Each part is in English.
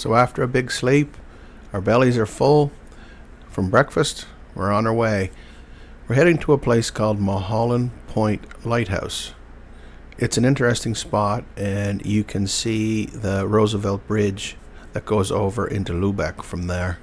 So after a big sleep, our bellies are full. From breakfast, we're on our way. We're heading to a place called Mulholland Point Lighthouse. It's an interesting spot, and you can see the Roosevelt Bridge that goes over into Lubeck from there.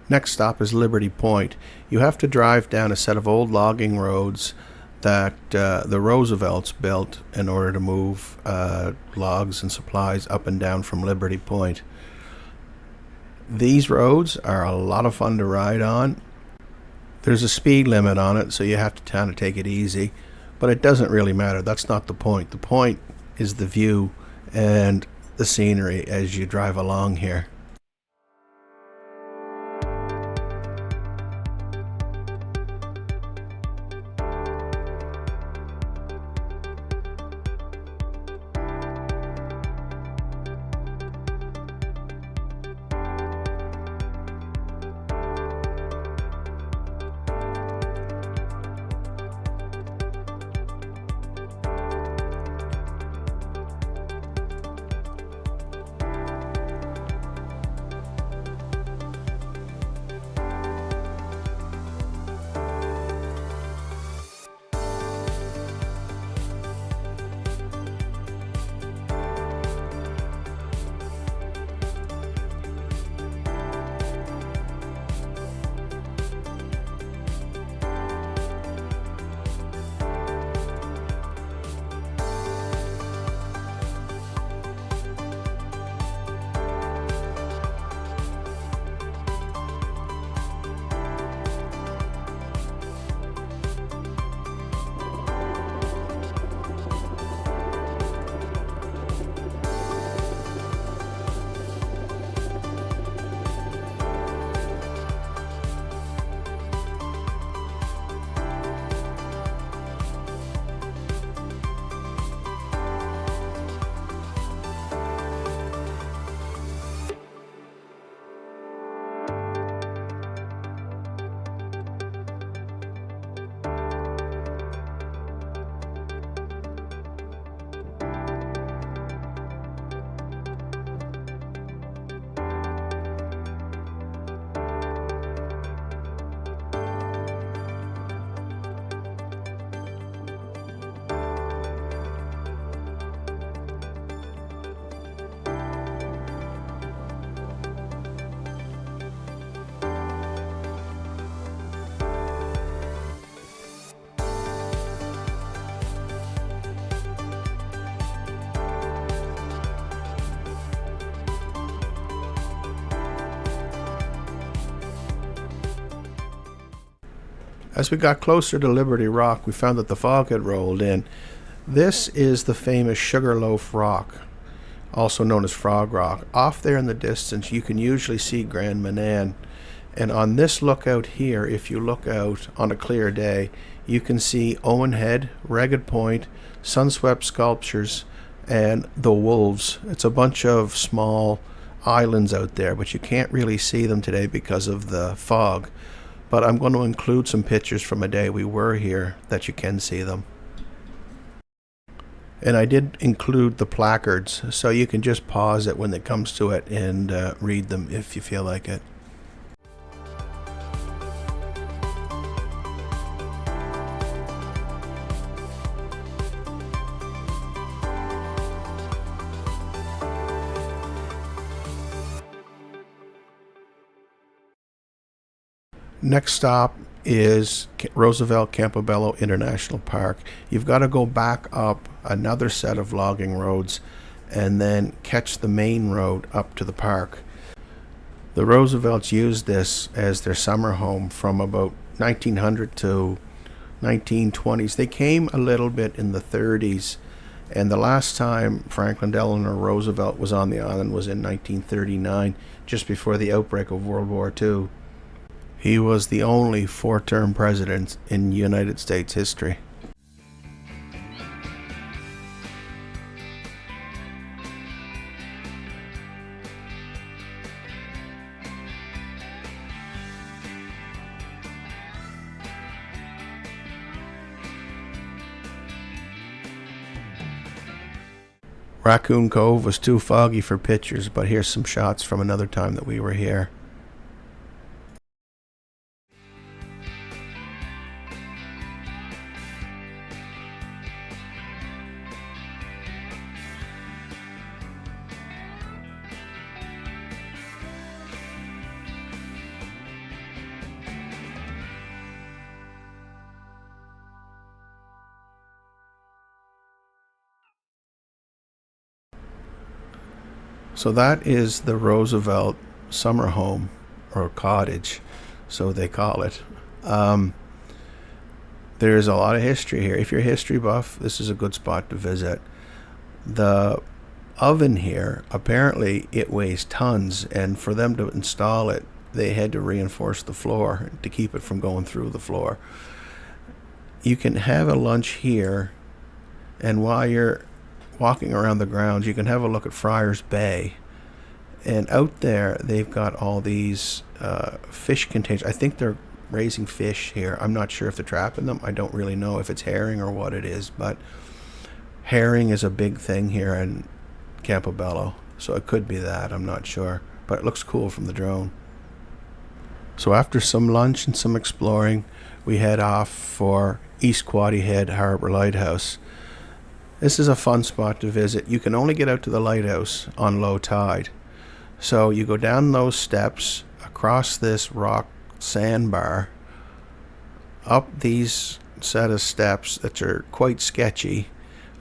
Next stop is Liberty Point. You have to drive down a set of old logging roads that the Roosevelts built in order to move logs and supplies up and down from Liberty Point. These roads are a lot of fun to ride on. There's a speed limit on it, so you have to kind of take it easy, but it doesn't really matter. That's not the point. The point is the view and the scenery as you drive along here. As we got closer to Liberty Rock, we found that the fog had rolled in. This is the famous Sugarloaf Rock, also known as Frog Rock. Off there in the distance, you can usually see Grand Manan. And on this lookout here, if you look out on a clear day, you can see Owen Head, Ragged Point, Sunswept Sculptures, and the Wolves. It's a bunch of small islands out there, but you can't really see them today because of the fog. But I'm going to include some pictures from a day we were here that you can see them. And I did include the placards, so you can just pause it when it comes to it and read them if you feel like it. Next stop is Roosevelt Campobello International Park. You've got to go back up another set of logging roads and then catch the main road up to the park. The Roosevelts used this as their summer home from about 1900 to 1920s. They came a little bit in the 30s, and the last time Franklin Delano Roosevelt was on the island was in 1939, just before the outbreak of World War II. He was the only four-term president in United States history. Raccoon Cove was too foggy for pictures, but here's some shots from another time that we were here. So that is the Roosevelt summer home, or cottage, so they call it. There's a lot of history here. If you're a history buff, this is a good spot to visit. The oven here, apparently it weighs tons, and for them to install it, they had to reinforce the floor to keep it from going through the floor. You can have a lunch here, and while you're walking around the grounds, you can have a look at Friars Bay, and out there they've got all these fish containers. I think they're raising fish here. I'm not sure if they're trapping them. I don't really know if it's herring or what it is, but herring is a big thing here in Campobello, so it could be that. I'm not sure, but it looks cool from the drone. So after some lunch and some exploring, we head off for East Quoddy Head Harbor Lighthouse. This is a fun spot to visit. You can only get out to the lighthouse on low tide. So you go down those steps, across this rock sandbar, up these set of steps that are quite sketchy,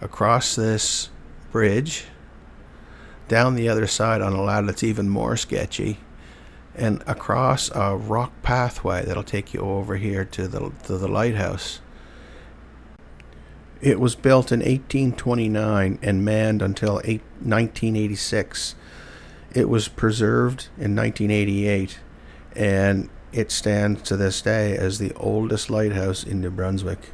across this bridge, down the other side on a ladder that's even more sketchy, and across a rock pathway that'll take you over here to the lighthouse. It was built in 1829 and manned until 1986. It was preserved in 1988, and it stands to this day as the oldest lighthouse in New Brunswick.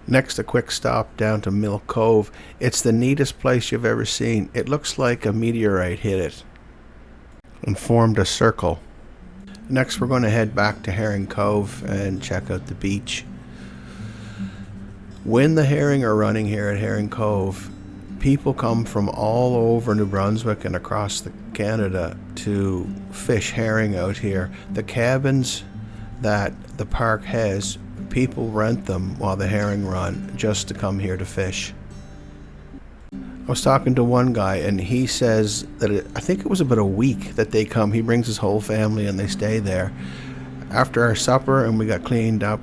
Next, a quick stop down to Mill Cove. It's the neatest place you've ever seen. It looks like a meteorite hit it and formed a circle. Next, we're going to head back to Herring Cove and check out the beach. When the herring are running here at Herring Cove, people come from all over New Brunswick and across Canada to fish herring out here. The cabins that the park has, people rent them while the herring run just to come here to fish. I was talking to one guy, and he says that I think it was about a week that they come. He brings his whole family and they stay there. After our supper and we got cleaned up,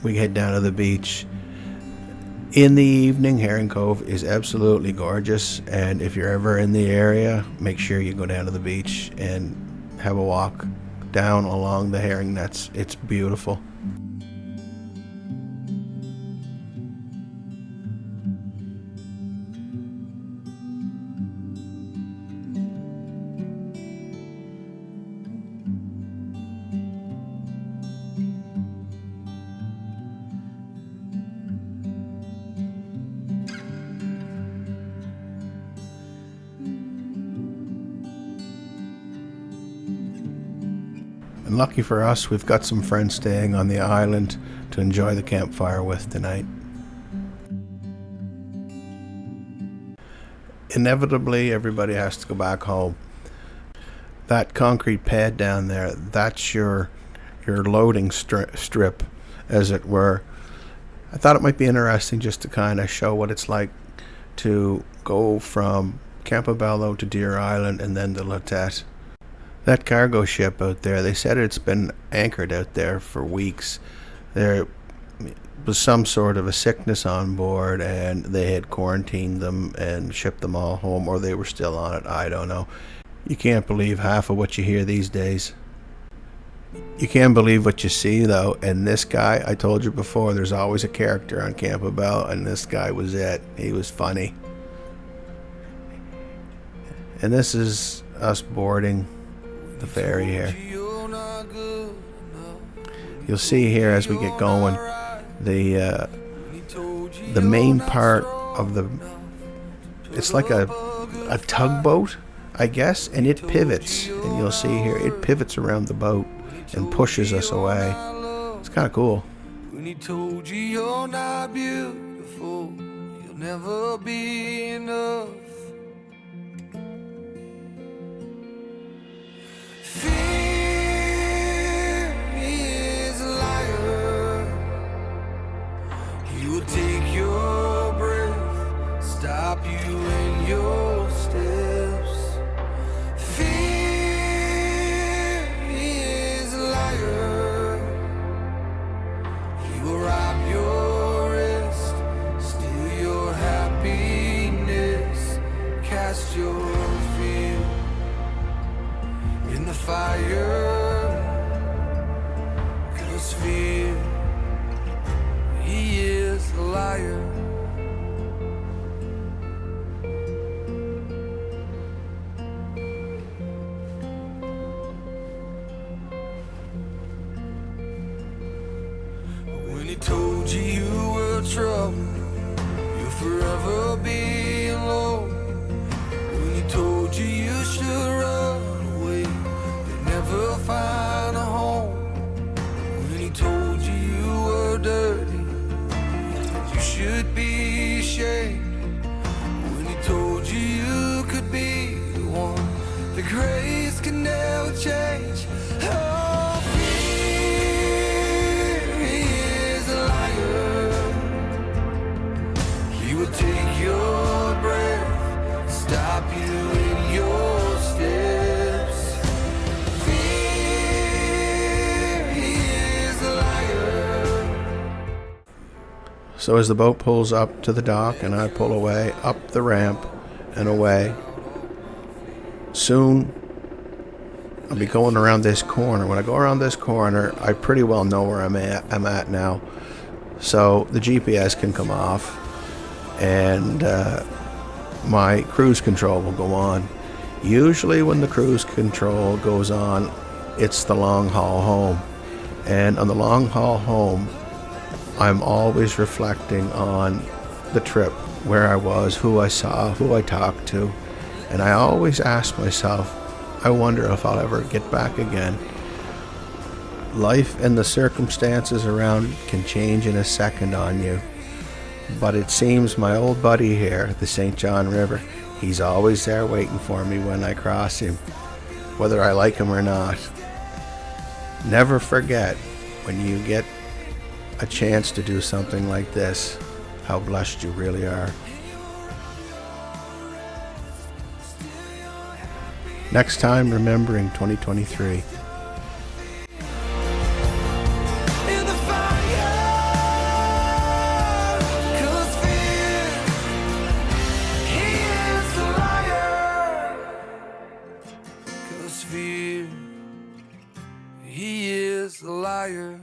we head down to the beach. In the evening, Herring Cove is absolutely gorgeous, and if you're ever in the area, make sure you go down to the beach and have a walk down along the herring nets. It's beautiful. And lucky for us, we've got some friends staying on the island to enjoy the campfire with tonight. Inevitably, everybody has to go back home. That concrete pad down there, that's your loading strip, as it were. I thought it might be interesting just to kind of show what it's like to go from Campobello to Deer Island and then to Lotette. That cargo ship out there, they said it's been anchored out there for weeks. There was some sort of a sickness on board and they had quarantined them and shipped them all home, or they were still on it, I don't know. You can't believe half of what you hear these days. You can't believe what you see though, and this guy, I told you before, there's always a character on Campobello, and this guy was it. He was funny. And this is us boarding the ferry here. You'll see here as we get going, the main part of the, it's like a tugboat, I guess, and it pivots, and you'll see here it pivots around the boat and pushes us away. It's kind of cool. When he told you you're not beautiful, you'll never be enough. Fear is a liar. He will take your breath, stop you in your steps. Fear is a liar. He will rob your rest, steal your happiness, cast your fear in the fire. 'Cause fear, he is a liar. When he told you you were trouble, you'll forever be alone. When he told you you should run away, you'd never find a home. When he told you you were dirty, that you should be ashamed. When he told you you could be the one, the grace can never change. Oh, fear is a liar. He will take your breath, stop you in your steps. Fear, he is a liar. So as the boat pulls up to the dock and I pull away, up the ramp and away, soon I'll be going around this corner. When I go around this corner, I pretty well know where I'm at now. So the GPS can come off and my cruise control will go on. Usually when the cruise control goes on, it's the long haul home. And on the long haul home, I'm always reflecting on the trip, where I was, who I saw, who I talked to. And I always ask myself, I wonder if I'll ever get back again. Life and the circumstances around can change in a second on you. But it seems my old buddy here, the St. John River, he's always there waiting for me when I cross him, whether I like him or not. Never forget, when you get a chance to do something like this, how blessed you really are. Next time, remembering 2023. In the fire, 'cause fear, he is a liar. 'Cause fear, he is a liar.